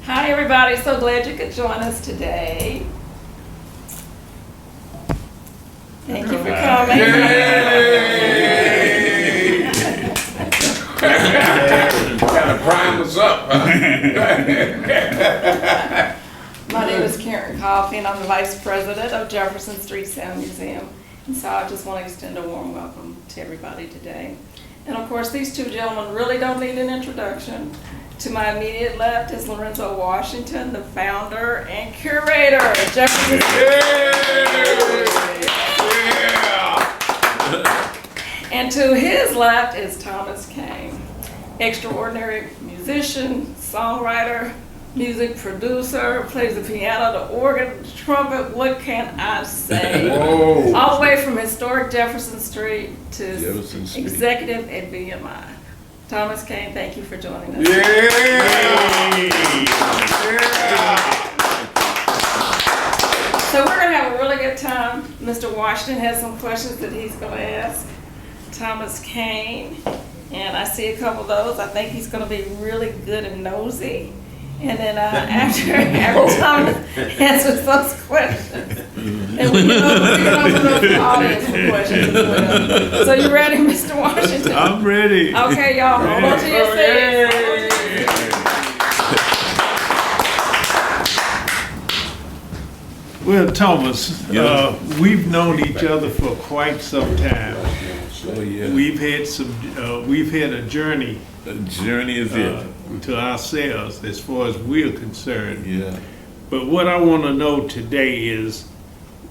Hi, everybody. So glad you could join us today. Thank you for coming. Kind of prime us up, huh? My name is Karen Coffey, and I'm the Vice President of Jefferson Street Sound Museum. And so I just want to extend a warm welcome to everybody today. And of course, these two gentlemen really don't need an introduction. To my immediate left is Lorenzo Washington, the founder and curator of Jefferson Street. And to his left is Thomas Cain, extraordinary musician, songwriter, music producer, plays the piano, the organ, the trumpet. What can I say? Whoa. All the way from historic Jefferson Street to Jefferson Street. executive at BMI. Thomas Cain, thank you for joining us. So we're going to have a really good time. Mr. Washington has some questions that he's going to ask Thomas Cain, and I see a couple of those. I think he's going to be really good and nosy. And then after Thomas answers those questions, and we can open up the audience for questions as well. So you ready, Mr. Washington? I'm ready. Okay, y'all, hold on to your seats. Well, Thomas, we've known each other for quite some time. Oh, yeah. We've had a journey The journey is it. to ourselves as far as we're concerned. Yeah. But what I want to know today is,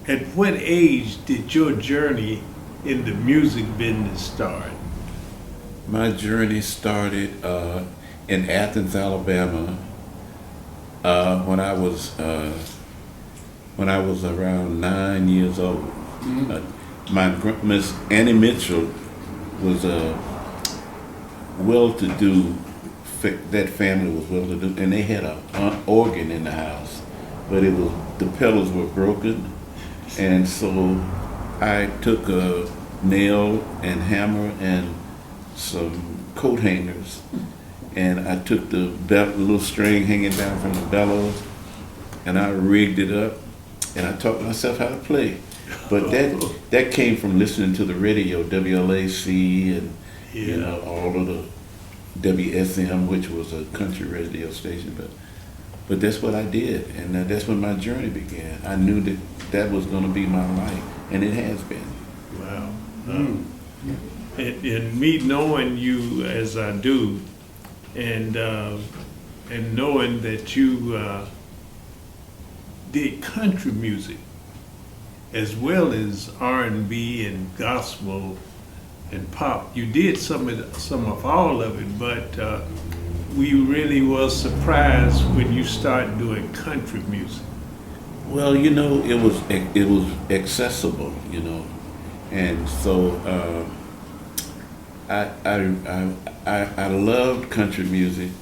at what age did your journey in the music business start? My journey started in Athens, Alabama, when I was around 9 years old. Miss Annie Mitchell was a well-to-do. That family was well-to-do, and they had an organ in the house, but the pedals were broken, and so I took a nail and hammer and some coat hangers, and I took the little string hanging down from the bellows, and I rigged it up, and I taught myself how to play. But that came from listening to the radio, WLAC, and you know, all of the WSM, which was a country radio station. But that's what I did, and that's when my journey began. I knew that was going to be my life, and it has been. Wow. And me knowing you as I do, and knowing that you did country music as well as R&B and gospel and pop. You did some of all of it, but we really was surprised when you started doing country music. Well, you know, it was accessible, you know, and so I loved country music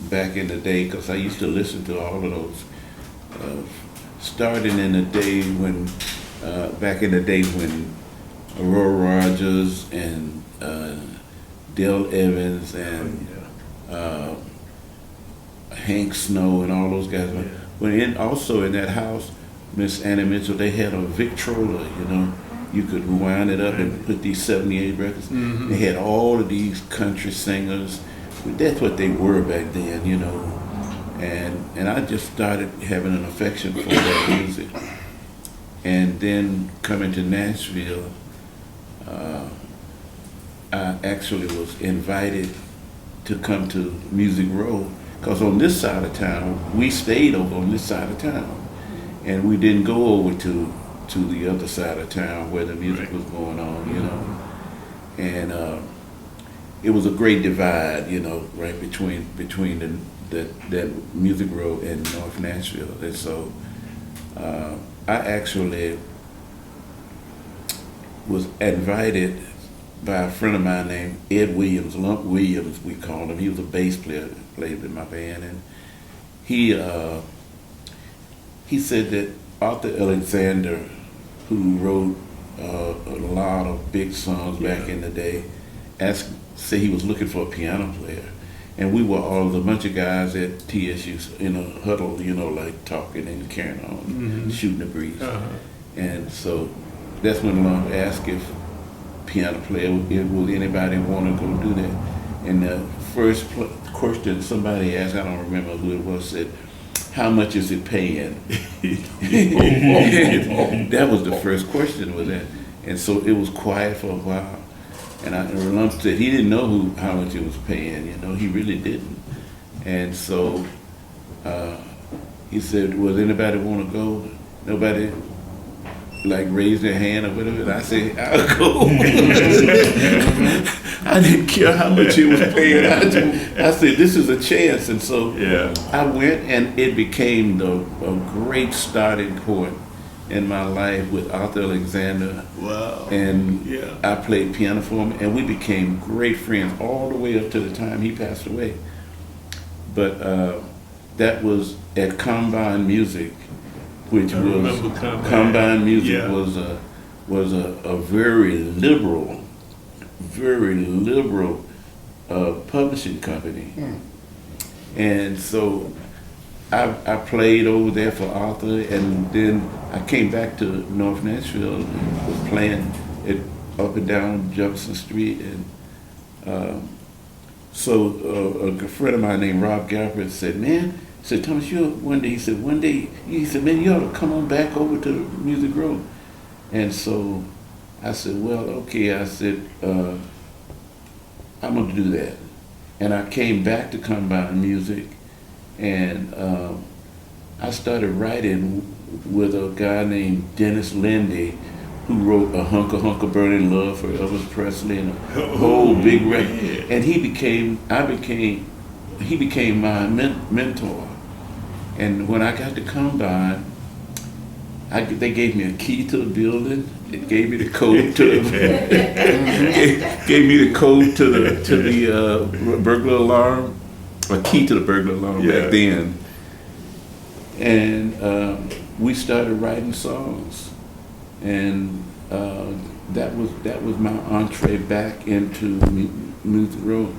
back in the day because I used to listen to all of those. Starting in the day when, back in the day when Aurora Rogers and Dale Evans and Hank Snow and all those guys. Yeah. But also in that house, Miss Annie Mitchell, they had a Victrola, you know. You could wind it up and put these 78 records. Mm-hmm. They had all of these country singers. That's what they were back then, you know. And I just started having an affection for that music. And then coming to Nashville, I actually was invited to come to Music Row, because on this side of town, we stayed over on this side of town, and we didn't go over to the other side of town where the music was going on, you know. And it was a great divide, you know, right between that Music Row and North Nashville. And so I actually was invited by a friend of mine named Ed Williams, Lump Williams, we called him. He was a bass player, played in my band, and he said that Arthur Alexander, who wrote a lot of big songs back in the day, said he was looking for a piano player, and we were all a bunch of guys at TSU in a huddle, like talking and carrying on, shooting the breeze. And so that's when Lum asked if piano player, will anybody want to go do that? And the first question somebody asked, I don't remember who it was, said, how much is it paying? That was the first question was that. And so it was quiet for a while. And Lum said he didn't know how much it was paying, he really didn't. And so he said, well, anybody want to go? Nobody raised their hand or whatever. And I said, I'll go. I didn't care how much it was paying. I said, this is a chance. And so I went, and it became a great starting point in my life with Arthur Alexander. Wow. And I played piano for him, and we became great friends all the way up to the time he passed away. But that was at Combine Music, which was Combine Music was a very liberal publishing company. And so I played over there for Arthur, and then I came back to North Nashville and was playing it up and down Jefferson Street. And so a friend of mine named Rob Galbraith said, man, Thomas, one day, he said, man, you ought to come on back over to Music Row. And so I said, well, okay. I said, I'm going to do that. And I came back to Combine Music, and I started writing with a guy named Dennis Lindy, who wrote A Hunker Hunker Burning Love for Elvis Presley and a whole big record. And he became my mentor. And when I got to Combine, they gave me a key to the building. It gave me the code to the burglar alarm, a key to the burglar alarm back then. And we started writing songs, and that was my entree back into Music Row.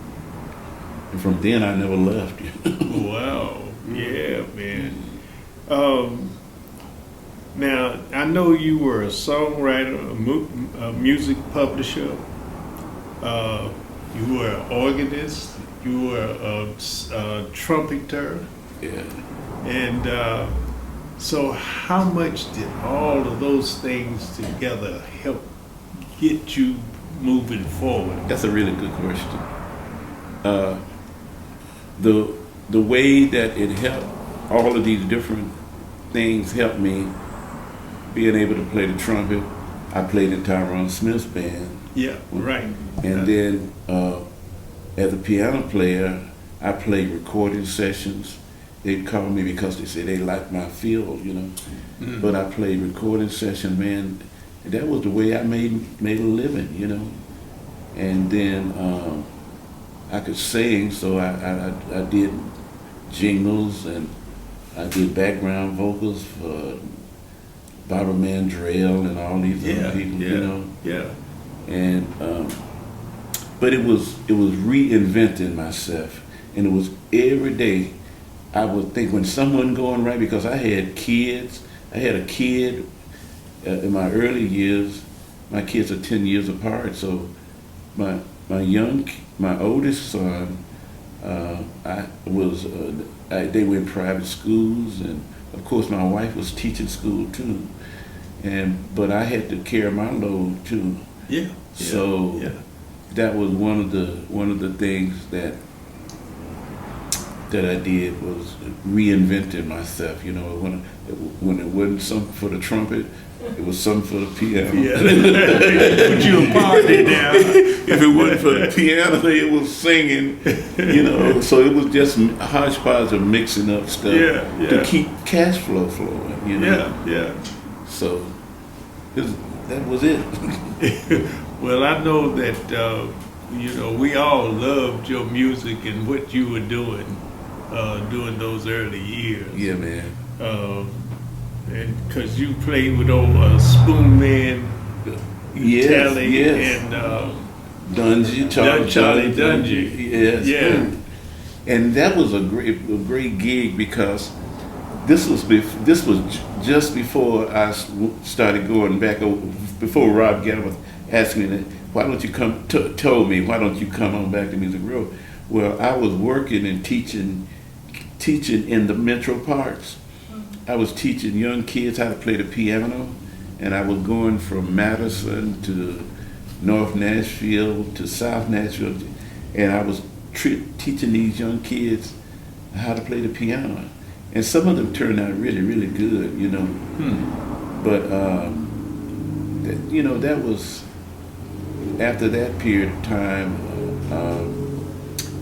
And from then I never left. Wow. Yeah, man. Now, I know you were a songwriter, a music publisher. You were an organist. You were a trumpeter. Yeah. And so how much did all of those things together help get you moving forward? That's a really good question. The way that it helped, all of these different things helped me being able to play the trumpet. I played in Tyrone Smith's band. Yeah, right. And then as a piano player, I played recording sessions. They'd call me because they said they liked my field, But I played recording session, man. And that was the way I made a living, And then I could sing, so I did jingles, and I did background vocals for Barbara Mandrell and all these other people, Yeah. And but it was reinventing myself, and it was every day. I would think when someone going right, because I had kids. I had a kid in my early years. My kids are 10 years apart, so my oldest son, they were in private schools, and of course my wife was teaching school too, but I had to carry my load too. So that was one of the things that I did, was reinventing myself. When it wasn't something for the trumpet, it was something for the piano. Put you a party now. If it wasn't for the piano, it was singing. So it was just a hodgepodge of mixing up stuff to keep cash flow flowing. So that was it. Well, I know that we all loved your music and what you were doing during those early years. Yeah, man. And because you played with old Spoon Man, Tally, and Dungy, Charlie Dungy. Yes. Yeah. and that was a great gig because this was just before I started going back before Rob Galloway asked me that, why don't you come told me why don't you come on back to Music Row. Well, I was working and teaching in the metro parks. I was teaching young kids how to play the piano, and I was going from Madison to North Nashville to South Nashville, and I was teaching these young kids how to play the piano. And some of them turned out really, really good, you know. But, you know, that was, after that period of time,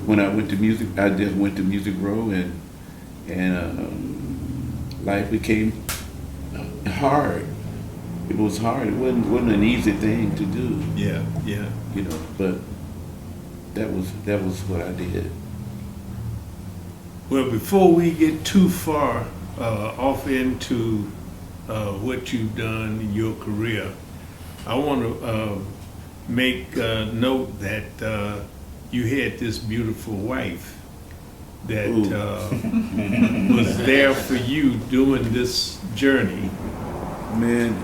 when I went to music, I just went to Music Row, and life became hard. It was hard. It wasn't an easy thing to do. Yeah. You know, but that was what I did. Well, before we get too far off into what you've done in your career, I want to make note that you had this beautiful wife that was there for you during this journey. Man,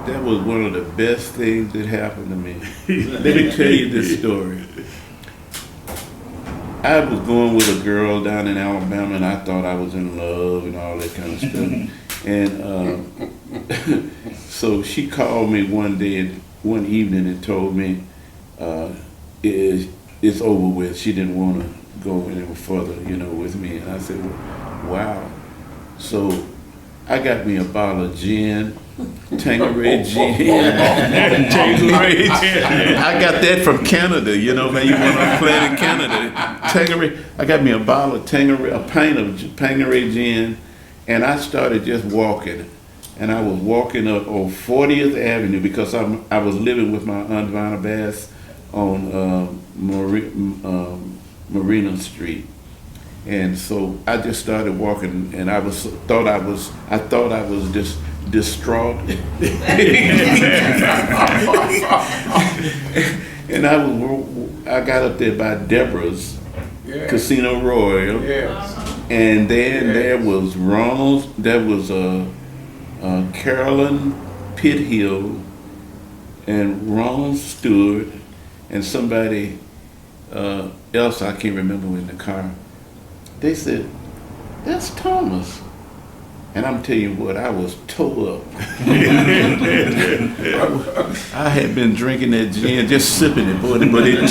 that was one of the best things that happened to me. Let me tell you this story. I was going with a girl down in Alabama, and I thought I was in love and all that kind of stuff. And so she called me one evening and told me it's over with. She didn't want to go any further, you know, with me. And I said, wow. So I got me a bottle of gin, Tanqueray gin. Tanqueray gin. I got that from Canada, you know, man. You want to play in Canada. Tanqueray. I got me a bottle of Tanqueray, a pint of Tanqueray gin, and I started just walking. And I was walking up on 40th Avenue because I was living with my Aunt Vanna Bass on Marina Street. And so I just started walking, and I thought I was just distraught. And I got up there by Deborah's Casino Royal, and then there was Carolyn Pithill and Ron Stewart and somebody else I can't remember in the car. They said, "That's Thomas." And I'm telling you what, I was tore up. I had been drinking that gin, just sipping it, but it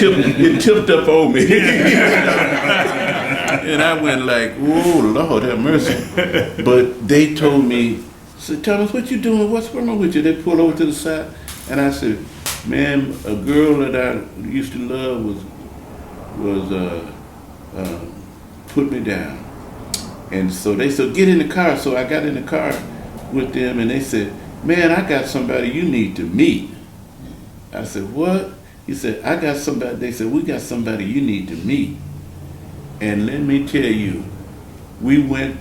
tipped up on me. And I went like, "Oh Lord, have mercy." But they told me, said, "Thomas, what you doing? What's wrong with you?" They pulled over to the side, and I said, "Man, a girl that I used to love was put me down." And so they said, "Get in the car." So I got in the car with them, and they said, "Man, I got somebody you need to meet." I said, "What?" He said, "I got somebody." They said, "We got somebody you need to meet." And let me tell you, we were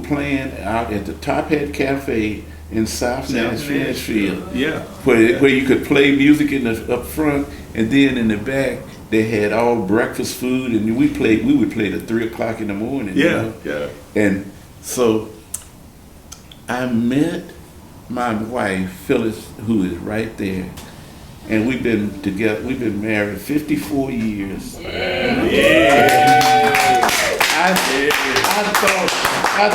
playing out at the Top Hat Cafe in South Nashville. Yeah. Where you could play music up front, and then in the back, they had all breakfast food, and we would play at 3 o'clock in the morning. Yeah, you know? yeah. And so I met my wife, Phyllis, who is right there. And we've been together, we've been married 54 years. I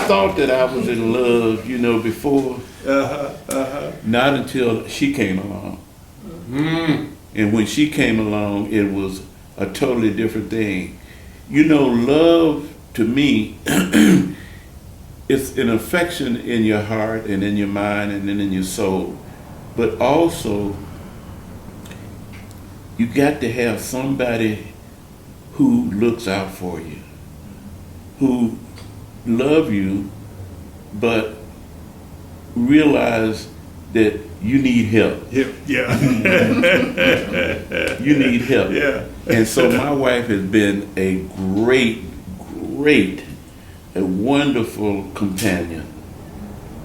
thought that I was in love, you know, before. Not until she came along. And when she came along, it was a totally different thing. You know, love to me, it's an affection in your heart and in your mind and then in your soul. But also, you got to have somebody who looks out for you, who love you, but realize that you need help. Yeah. You need help. Yeah. And so my wife has been a a wonderful companion.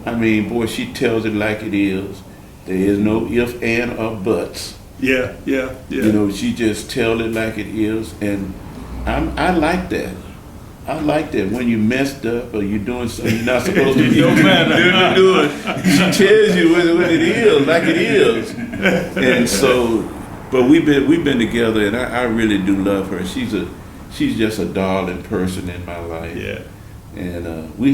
I mean, boy, she tells it like it is. There is no if, and, or buts. Yeah. You know, she just tells it like it is, and I like that. I like that when you messed up or you're doing something you're not supposed to be No matter. doing. She tells you what it is, like it is. And so, but we've been together, and I really do love her. She's just a darling person in my life. Yeah. And we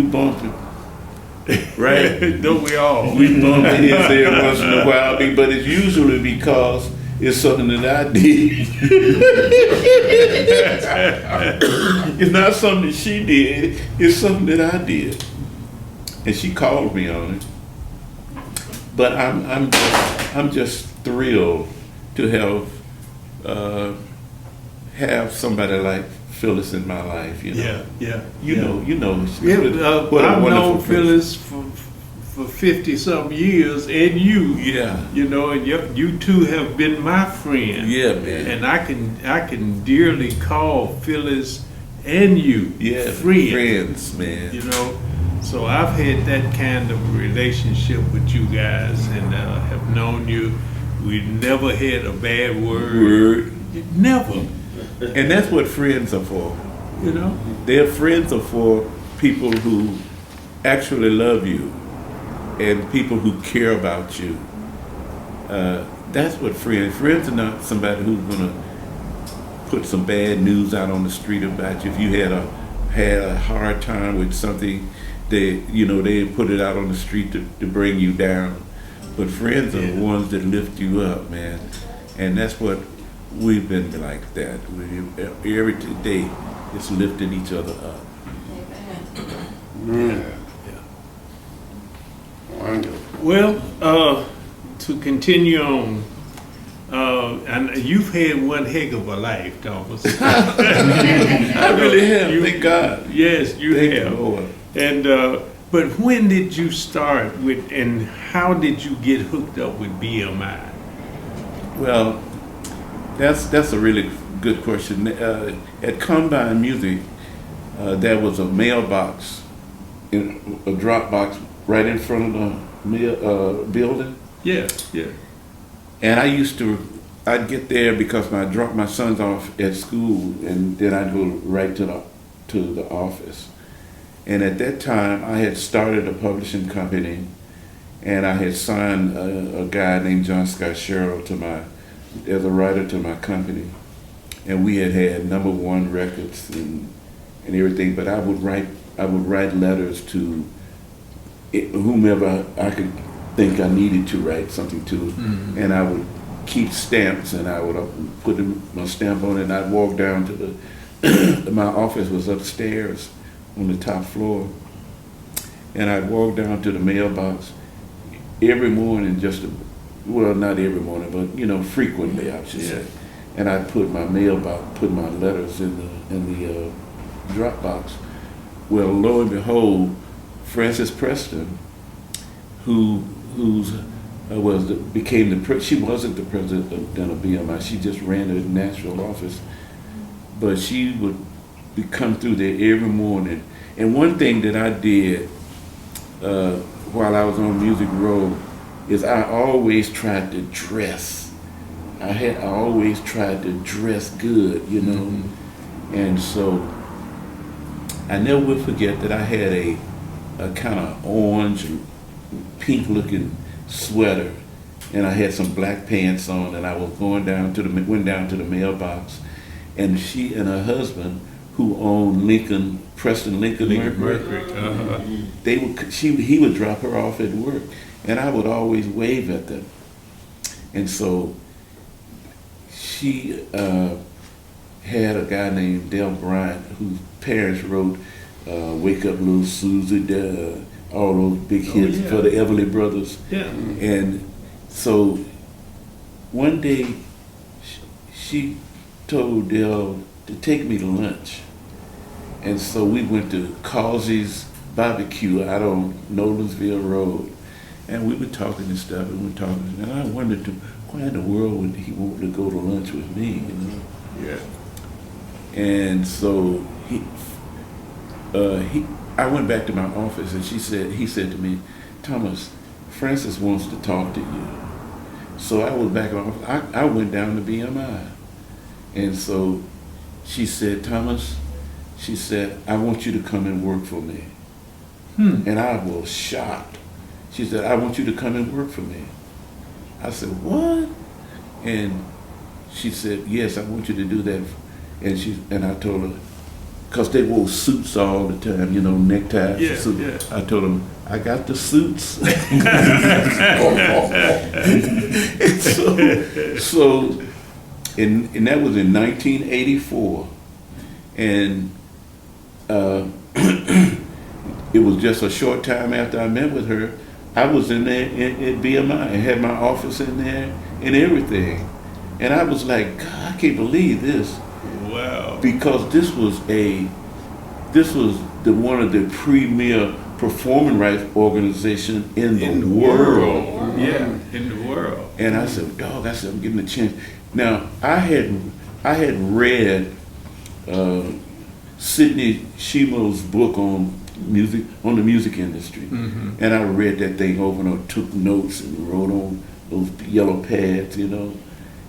bump it, right? Don't we all? We bump heads there once in a while, but it's usually because it's something that I did. It's not something that she did. It's something that I did, and she called me on it. But I'm just thrilled to have somebody like Phyllis in my life. You know. Yeah. You know. Yeah, what a I've wonderful known person. Phyllis for 50-something years, and you. Yeah. You know, and you two have been my friend. Yeah, man. And I can dearly call Phyllis and you friends, man. you know. So I've had that kind of relationship with you guys, and have known you. We never had a bad word. Never. And that's what friends are for. You know. Their friends are for people who actually love you and people who care about you. That's what friends are not somebody who's gonna put some bad news out on the street about you. If you had a hard time with something, they put it out on the street to bring you down. But friends are the ones that lift you up, man. And that's what we've been like that. Every day, it's lifting each other up. Wonderful. Well, to continue on, and you've had one heck of a life, Thomas. I really have. Thank God. Yes, you Thank have. the Lord. And but when did you start with, and how did you get hooked up with BMI? Well, that's a really good question. At Combine Music, there was a mailbox, a drop box right in front of the building. Yeah. And I'd get there because I dropped my sons off at school, and then I'd go right to the office. And at that time, I had started a publishing company, and I had signed a guy named John Scott Sherrill as a writer to my company. And we had #1 records and everything. But I would write letters to whomever I could think I needed to write something to, and I would keep stamps, and I would put my stamp on it, and I'd walk down to my office was upstairs on the top floor, and I'd walk down to the mailbox every morning, not every morning, but frequently, I should say, and I'd put my letters in the drop box. Well, lo and behold, Frances Preston, she wasn't the president of BMI. She just ran the national office, but she would come through there every morning. And one thing that I did while I was on Music Row is I always tried to dress. I always tried to dress good, and so I never will forget that I had a kind of orange, pink looking sweater, and I had some black pants on, and I was went down to the mailbox, and she and her husband, who owned Preston Lincoln Mercury, he would drop her off at work, and I would always wave at them. And so she had a guy named Del Bryant, whose parents wrote Wake Up Little Susie, all those big hits for the Everly Brothers. Yeah. And so one day she told Del to take me to lunch. And so we went to Causey's Barbecue out on Nolensville Road. And we were talking and stuff, and I wondered why in the world would he want to go to lunch with me, Yeah. And so I went back to my office, and he said to me, Thomas, Frances wants to talk to you. So I was back in my office. I went down to BMI. And so she said, Thomas, she said, I want you to come and work for me. And I was shocked. She said, I want you to come and work for me. I said, what? And she said, yes, I want you to do that. And I told her, because they wore suits all the time, you know, neckties. Yeah, suits. I told them, I got the suits. And that was in 1984. And it was just a short time after I met with her. I was in there at BMI and had my office in there and everything. And I was like, God, I can't believe this. Wow. Because this was one of the premier performing rights organization in the world. Yeah, in the world. And I said, dog, I'm getting a chance. Now, I had read Sidney Shimo's book on the music industry. And I read that thing over and took notes and wrote on those yellow pads, you know.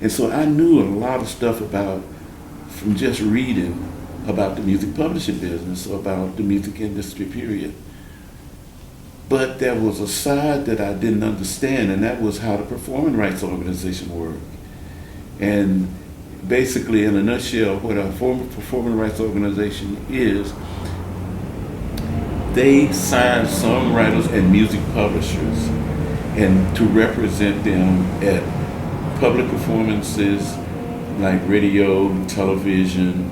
And so I knew a lot of stuff from just reading about the music publishing business, about the music industry, period. But there was a side that I didn't understand, and that was how the performing rights organization worked. And basically, in a nutshell, what a performing rights organization is, they sign songwriters and music publishers and to represent them at public performances like radio, television,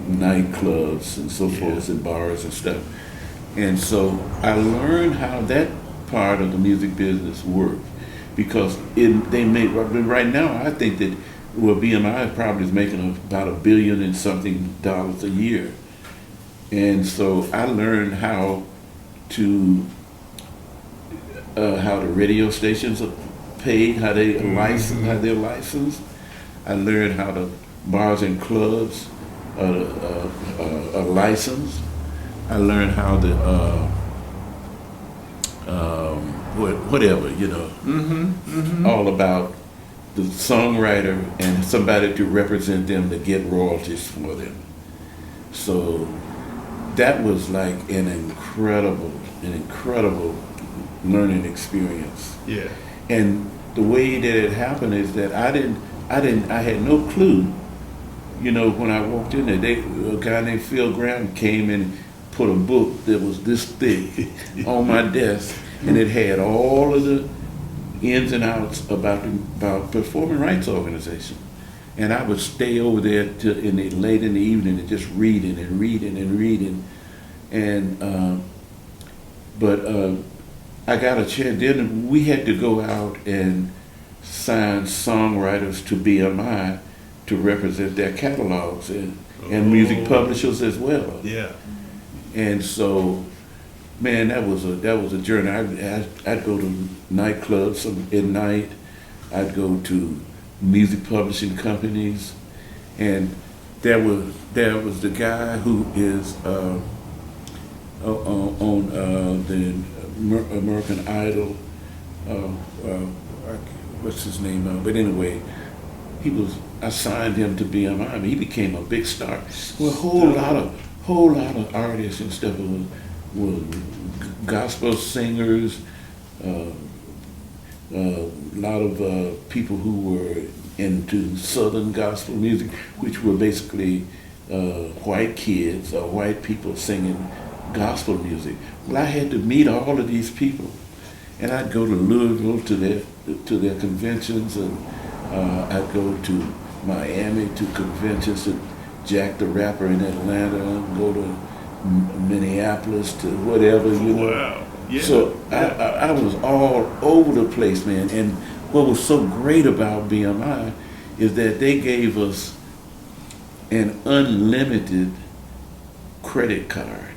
nightclubs and so forth, and bars and stuff. And so I learned how that part of the music business worked, because they make, right now I think that BMI probably is making about $1 billion and something a year. And so I learned how the radio stations are paid, how they're licensed. I learned how the bars and clubs are licensed. I learned how the whatever, you know, all about the songwriter and somebody to represent them to get royalties for them. So that was like an incredible learning experience. Yeah. And the way that it happened is that I had no clue. You know, when I walked in there, a guy named Phil Graham came and put a book that was this thick on my desk, and it had all of the ins and outs about performing rights organization. And I would stay over there late in the evening and just reading. And but I got a chance. Then we had to go out and sign songwriters to BMI to represent their catalogs and music publishers as well. Yeah. And so, man, that was a journey. I'd go to nightclubs at night. I'd go to music publishing companies, and there was the guy who is on the American Idol. What's his name? But anyway, I signed him to BMI. I mean, he became a big star. Well, a whole lot of artists and stuff was gospel singers. A lot of people who were into Southern gospel music, which were basically white kids or white people singing gospel music. Well, I had to meet all of these people, and I'd go to Louisville to their conventions, and I'd go to Miami to conventions, to Jack the Rapper in Atlanta, go to Minneapolis to whatever, you know. Wow. Yeah. So I was all over the place, man. And what was so great about BMI is that they gave us an unlimited credit card.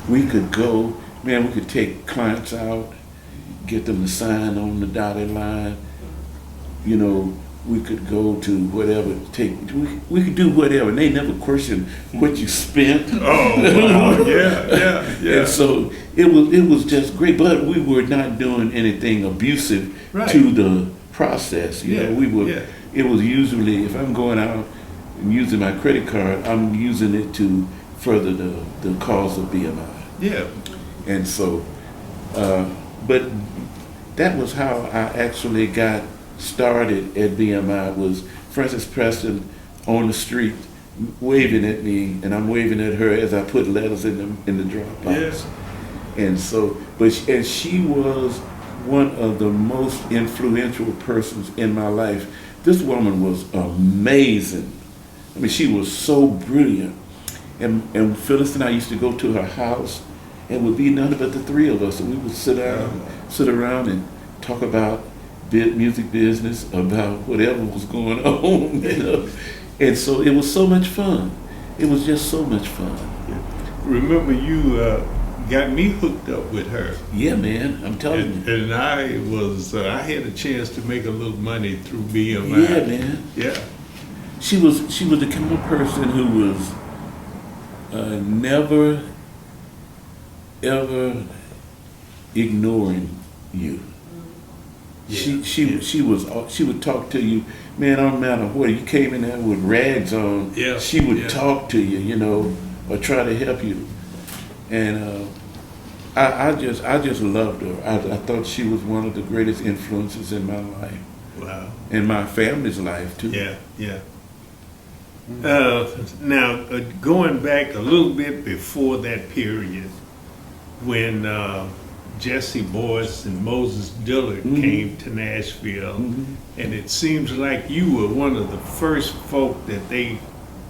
We could go, man, we could take clients out, get them to sign on the dotted line. You know, we could go to whatever, we could do whatever, and they never questioned what you spent. Oh, wow. Yeah. And so it was just great, but we were not doing anything abusive Right. to the process. You know, we were. Yeah. it was usually, if I'm going out and using my credit card, I'm using it to further the cause of BMI. Yeah. And so, but that was how I actually got started at BMI, was Frances Preston on the street waving at me, and I'm waving at her as I put letters in the drop box. Yeah. And so, and she was one of the most influential persons in my life. This woman was amazing. I mean, she was so brilliant. And Phyllis and I used to go to her house, and it would be none but the three of us, and we would sit around and talk about music business, about whatever was going on, you know. And so it was so much fun. It was just so much fun. Remember, you got me hooked up with her. Yeah, man, I'm telling you. And I had a chance to make a little money through BMI. Yeah, man. Yeah. She was the kind of person who was never, ever ignoring you. Yeah. She would talk to you, man. No matter what, you came in there with rags on. Yeah. She would talk to you, you know, or try to help you. And I just loved her. I thought she was one of the greatest influences in my life. Wow. In my family's life too. Yeah, yeah. Now, going back a little bit before that period, when Jesse Boyce and Moses Dillard came to Nashville, and it seems like you were one of the first folk that they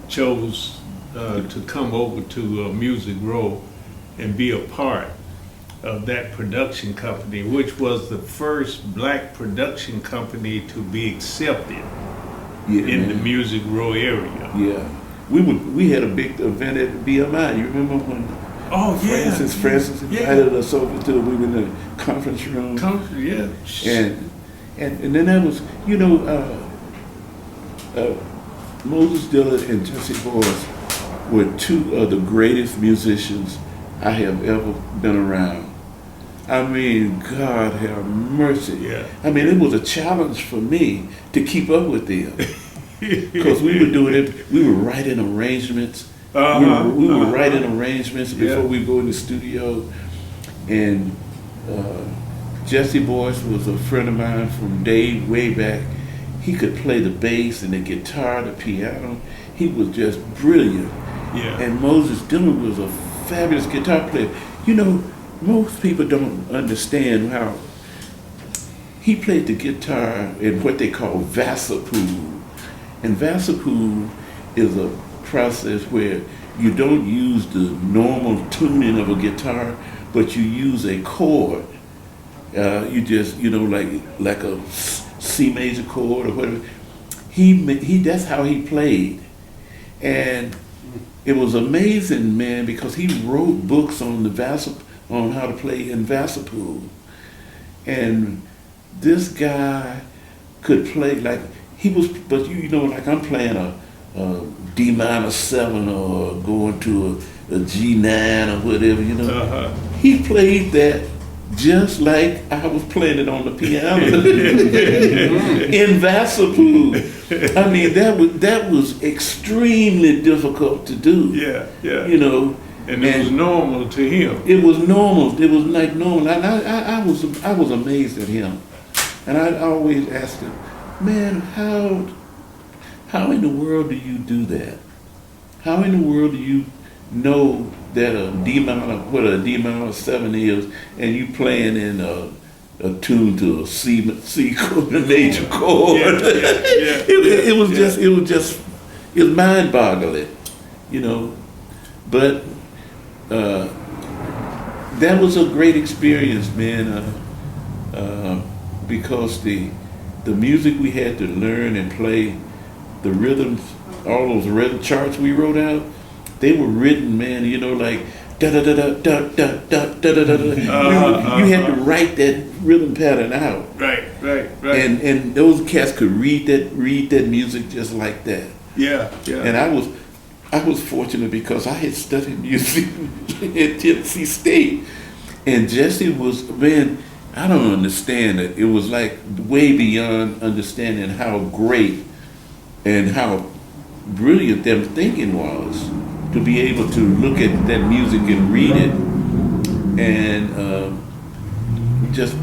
chose to come over to Music Row and be a part of that production company, which was the first black production company to be accepted in the Music Row area. Yeah, we had a big event at BMI. You remember when? Oh yeah, Francis invited us over to. We were in the conference room. Yeah. And then that was, you know, Moses Dillard and Jesse Boyce were two of the greatest musicians I have ever been around. I mean, God have mercy. Yeah. I mean, it was a challenge for me to keep up with them. Because we were doing it, we were writing arrangements. We were writing arrangements before we go in the studio. And Jesse Boyce was a friend of mine from way back. He could play the bass and the guitar, the piano. He was just brilliant. Yeah. And Moses Dillard was a fabulous guitar player. You know, most people don't understand how he played the guitar in what they call vasapool. And vasapool is a process where you don't use the normal tuning of a guitar, but you use a chord. You just, you know, like a C major chord or whatever. That's how he played. And it was amazing, man, because he wrote books on on how to play in vasapool. And this guy could play like he was, but you know, like I'm playing a D minor 7 or going to a G9 or whatever, you know. He played that just like I was playing it on the piano in vasapool. I mean, that was extremely difficult to do. Yeah, yeah. You know. And it was normal to him. It was normal. It was like normal. And I was amazed at him. And I always asked him, man, how in the world do you do that? How in the world do you know that a D minor 7 is, and you playing in a tune to a C chord, a major chord? It was mind-boggling, you know. But that was a great experience, man, because the music we had to learn and play, the rhythms, all those rhythm charts we wrote out, they were written, man, you know, like da da da da da da da da da da. You had to write that rhythm pattern out. Right. And those cats could read that music just like that. Yeah. And I was fortunate because I had studied music at Tennessee State, and Jesse was, man, I don't understand it. It was like way beyond understanding how great and how brilliant their thinking was to be able to look at that music and read it and just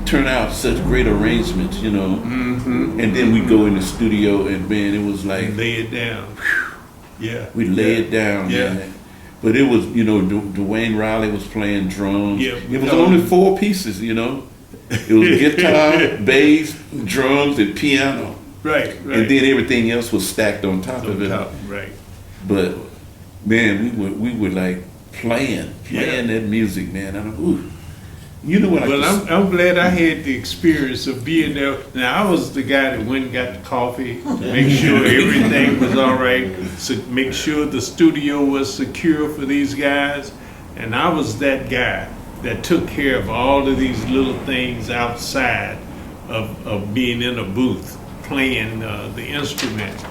turn out such great arrangements, you know. Mm-hmm. And then we go in the studio and man, it was like Lay it down. Yeah. we lay it down, Yeah. man. But it was, you know, Dwayne Riley was playing drums. Yeah. It was only 4 pieces, you know. It was guitar, bass, drums, and piano. Right. And then everything else was stacked on top of it. Right. But man, we were like playing that music, man. You know what? Well, I'm glad I had the experience of being there. Now I was the guy that went and got the coffee to make sure everything was all right, so make sure the studio was secure for these guys, and I was that guy that took care of all of these little things outside of being in a booth playing the instrument.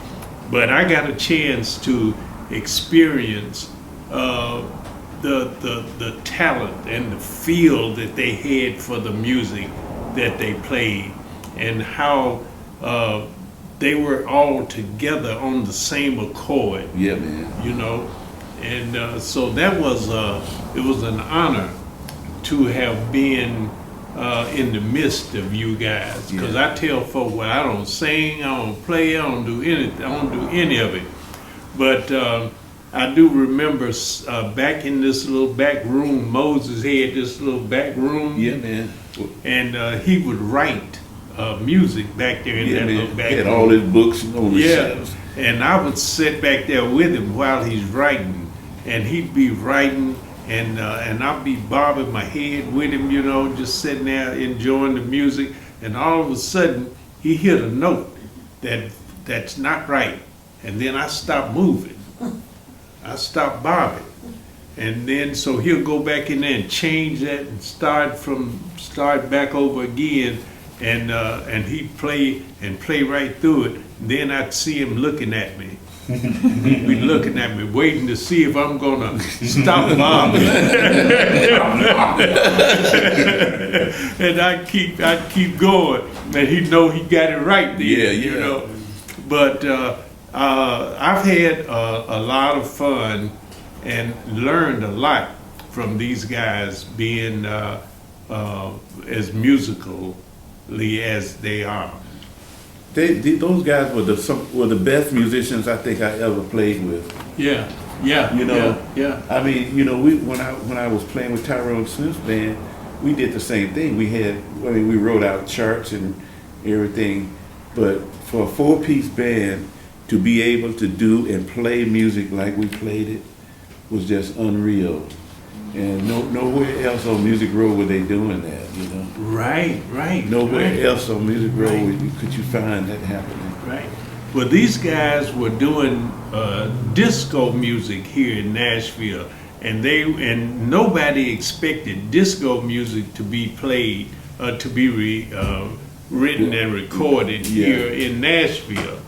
But I got a chance to experience the talent and the feel that they had for the music that they played, and how they were all together on the same accord. Yeah, man. You know, and so that was it was an honor to have been in the midst of you guys, because I tell folk, well, I don't sing, I don't play, I don't do any of it, but I do remember back in this little back room, Moses had this little back room. Yeah, man. And he would write music back there in that little back room. He had all his books on the shelves. And I would sit back there with him while he's writing, and he'd be writing, and I'd be bobbing my head with him, you know, just sitting there enjoying the music, and all of a sudden he hit a note that's not right, and then I stopped moving. I stopped bobbing, and then so he'll go back in there and change that and start back over again, and he'd play right through it. And then I'd see him looking at me. He'd be looking at me, waiting to see if I'm gonna stop bobbing. And I'd keep going, and he'd know he got it right there. You know, but. I've had a lot of fun and learned a lot from these guys being as musically as they are. Those guys were the best musicians I think I ever played with. Yeah. You know. Yeah. I mean, you know, when I was playing with Tyrone Smith's band, we did the same thing. We wrote out charts and everything, but for a 4-piece band, to be able to do and play music like we played it was just unreal. And nowhere else on Music Row were they doing that, you know? Right. Nowhere else on Music Row could you find that happening. Right. Well, these guys were doing disco music here in Nashville, and nobody expected disco music to be played, to be written and recorded here in Nashville.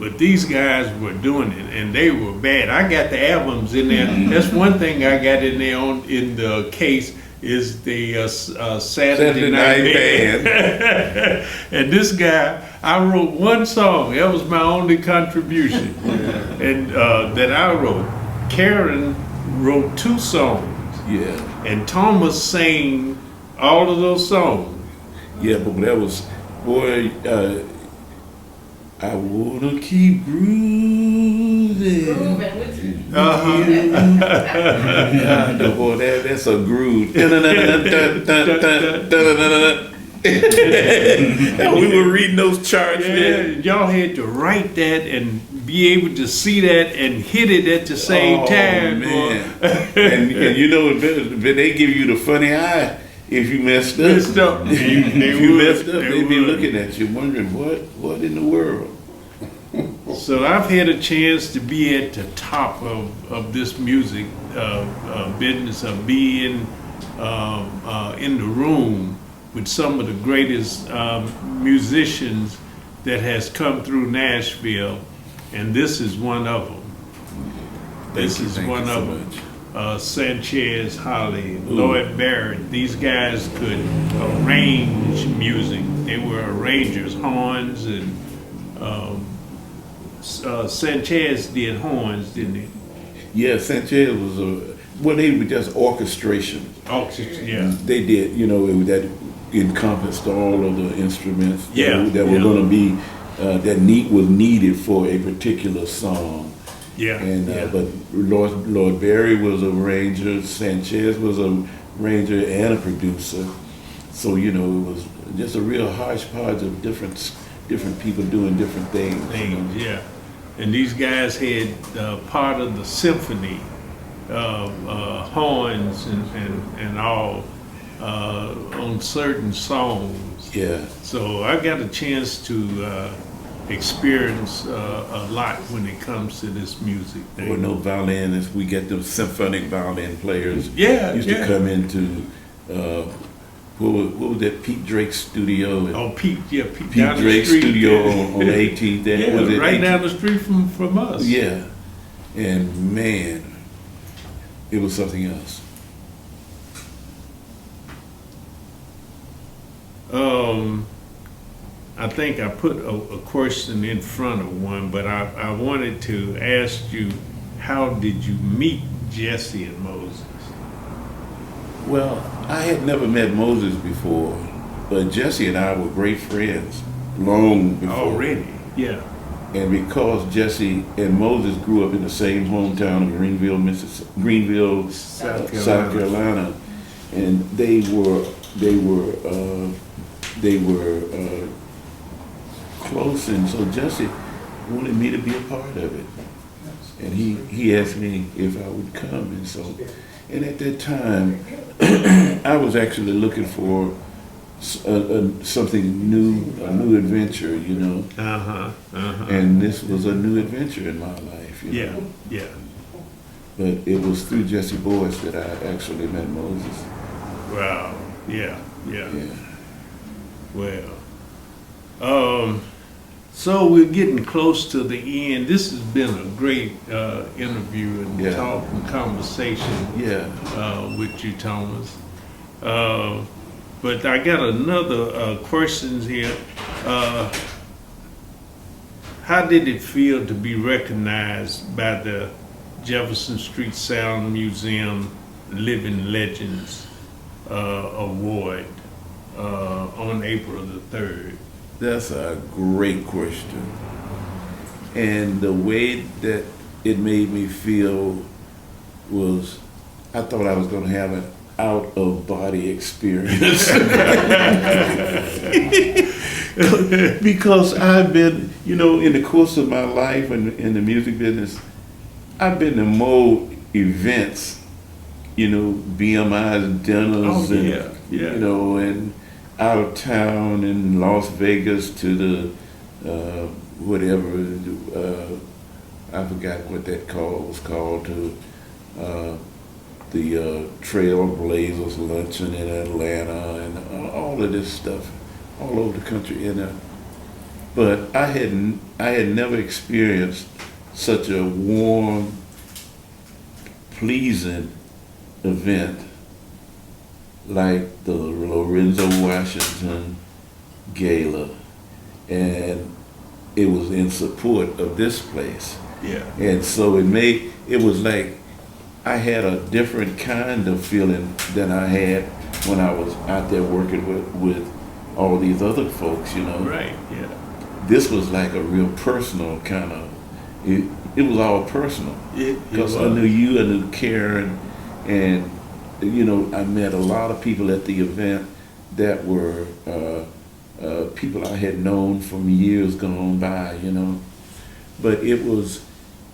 But these guys were doing it, and they were bad. I got the albums in there. That's one thing I got in there in the case is the Saturday Night Band. And this guy, I wrote one song. That was my only contribution, and that I wrote. Karen wrote 2 songs. Yeah. And Thomas sang all of those songs. Yeah, but that was, boy. I wanna keep grooving. Boy, that's a groove. We were reading those charts. Yeah, y'all had to write that and be able to see that and hit it at the same time. Man. and you know, they give you the funny eye. If you messed up, if you messed up, they'd be looking at you, wondering what in the world. So I've had a chance to be at the top of this music business, of being in the room with some of the greatest musicians that has come through Nashville, and this is one of them. This is one of them. Sanchez, Holly, Lloyd Barrett. These guys could arrange music. They were arrangers, horns and Sanchez did horns, didn't he? Yeah, Sanchez was they were just orchestration. Oh, yeah. They did, that encompassed all of the instruments that were Yeah. going to be was needed for a particular song. Yeah. And yeah. but Lord Barry was a arranger, Sanchez was a arranger and a producer. So it was just a real hodgepodge of different people doing different things. Things, yeah. And these guys had part of the symphony, horns and all on certain songs. Yeah. So I got a chance to experience a lot when it comes to this music There thing. were no violinists. We get them symphonic violin players. Yeah, used yeah. to come into what was that Pete Drake studio? Oh, Pete Pete down the Drake street. studio on 18th. Yeah, Was it right 18th? down the street from us. Yeah, and man, it was something else. I think I put a question in front of one, but I wanted to ask you, how did you meet Jesse and Moses? Well, I had never met Moses before, but Jesse and I were great friends long before. Already, yeah. And because Jesse and Moses grew up in the same hometown of Greenville, South Carolina, and they were close, and so Jesse wanted me to be a part of it, and he asked me if I would come, and at that time I was actually looking for something new, a new adventure, and this was a new adventure in my life. Yeah, yeah. But it was through Jesse Boyce that I actually met Moses. Wow. Yeah. Yeah. Well, so we're getting close to the end. This has been a great interview and Yeah. talk and conversation Yeah. with you, Thomas. But I got another question here. How did it feel to be recognized by the Jefferson Street Sound Museum Living Legends Award on April the 3rd? That's a great question. And the way that it made me feel was, I thought I was going to have an out-of-body experience. Because I've been, in the course of my life in the music business, I've been to more events, BMI's dinners, and out of town in Las Vegas to the I forgot what that was called, to the Trailblazers luncheon in Atlanta, and all of this stuff all over the country. But I had never experienced such a warm, pleasing event like the Lorenzo Washington Gala, and it was in support of this place. Yeah. And so it was like I had a different kind of feeling than I had when I was out there working with all these other folks, Right, yeah. This was like a real personal kind of, it was all personal. Because I knew you, I knew Karen, and I met a lot of people at the event that were people I had known from years gone by, But it was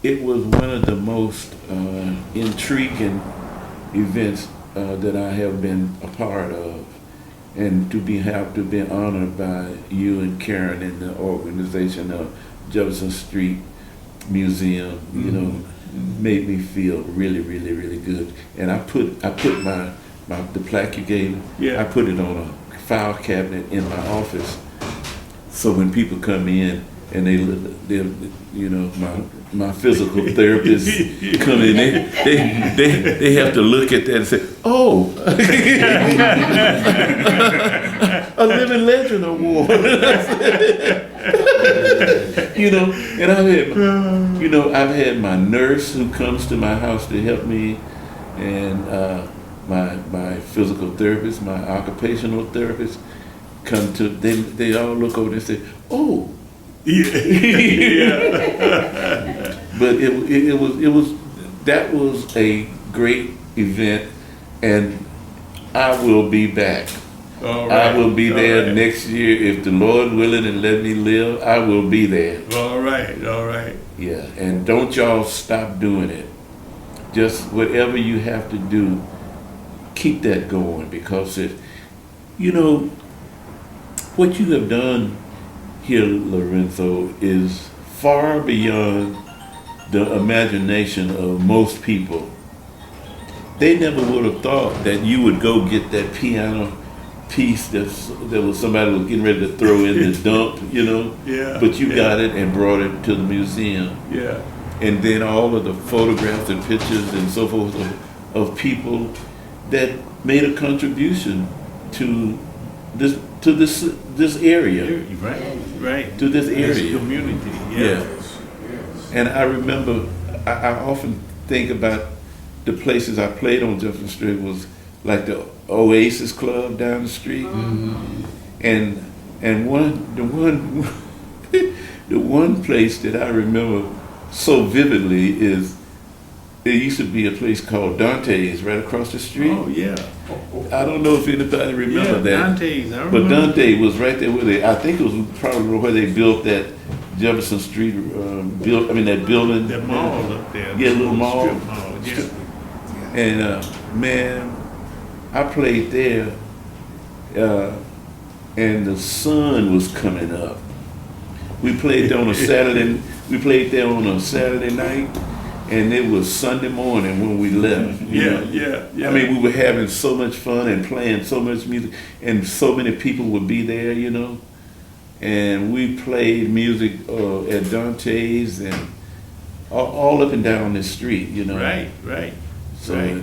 one of the most intriguing events that I have been a part of, and to be honored by you and Karen and the organization of Jefferson Street Museum, made me feel really, really, really good. And I put the plaque you gave me, I put it on a file cabinet in my office, so when people come in and my physical therapist come in, they have to look at that and say, oh. a living legend award. And I've had my nurse who comes to my house to help me, and my physical therapist, my occupational therapist, come to. They all look over and say, "Oh." Yeah. But that was a great event, and I will be back. All right. I will be there next year if the Lord willing and let me live. I will be there. All right. Yeah, and don't y'all stop doing it. Just whatever you have to do, keep that going, because what you have done here, Lorenzo, is far beyond the imagination of most people. They never would have thought that you would go get that piano piece that somebody was getting ready to throw in the dump, Yeah. But you got it and brought it to the museum. Yeah. And then all of the photographs and pictures and so forth of people that made a contribution to this area. Right. To this area. This community. Yeah. And I remember, I often think about the places I played on Jefferson Street was like the Oasis Club down the street, and the one place that I remember so vividly is there used to be a place called Dante's right across the street. Oh yeah. I don't know if anybody remember that. Dante's. I remember. But Dante was right there where I think it was probably where they built that Jefferson Street that building. That mall up there. Yeah, little mall. Strip mall. Yeah. And man, I played there, and the sun was coming up. We played there on a Saturday. We played there on a Saturday night, and it was Sunday morning when we left. Yeah. I mean, we were having so much fun and playing so much music, and so many people would be there, And we played music at Dante's and all up and down the street, Right. So,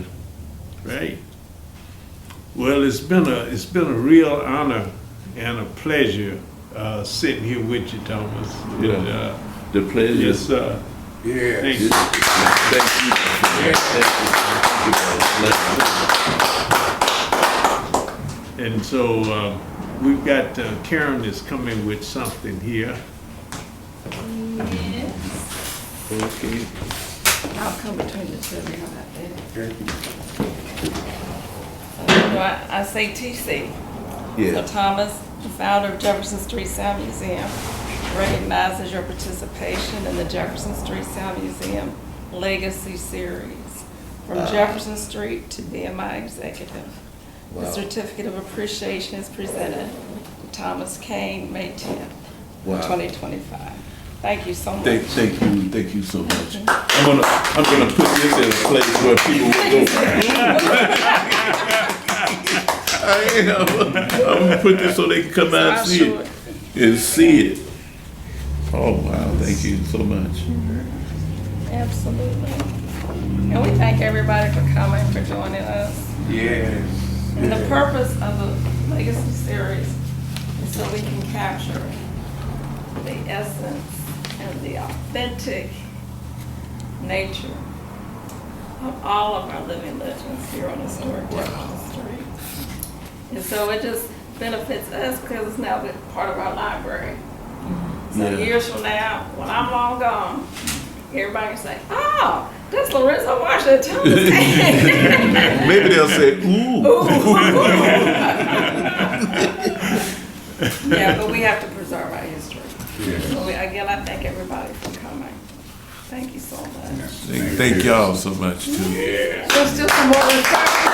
Right. Well, it's been a real honor and a pleasure sitting here with you, Thomas. Yeah. The pleasure. Yes, sir. Yeah. Thank you. Thank you. And so we've got Karen is coming with something here. Yes. Okay. I'll come between the two of you. How about that? Okay. I say TC. Yeah. So Thomas, the founder of Jefferson Street Sound Museum, recognizes your participation in the Jefferson Street Sound Museum Legacy Series, from Jefferson Street to BMI Executive. Wow. The certificate of appreciation is presented to Thomas Cain, May 10th, Wow. 2025. Thank you so much. Thank you so much. I'm gonna put this in a place where people will go. I'm gonna put this so they can come out and see it. And see it. Oh wow! Thank you so much. Absolutely. And we thank everybody for coming, for joining us. Yes. And the purpose of the Legacy Series is so we can capture the essence and the authentic nature of all of our living legends here on historic Jefferson Street. And so it just benefits us because it's now part of our library. So Yeah. years from now, when I'm long gone, everybody can say, "Oh, that's Lorenzo Washington Thomas." Maybe they'll say, "Ooh." Yeah, but we have to preserve our history. Yeah. So again, I thank everybody for coming. Thank you so much. Thank y'all so much too. There's still some more refreshments.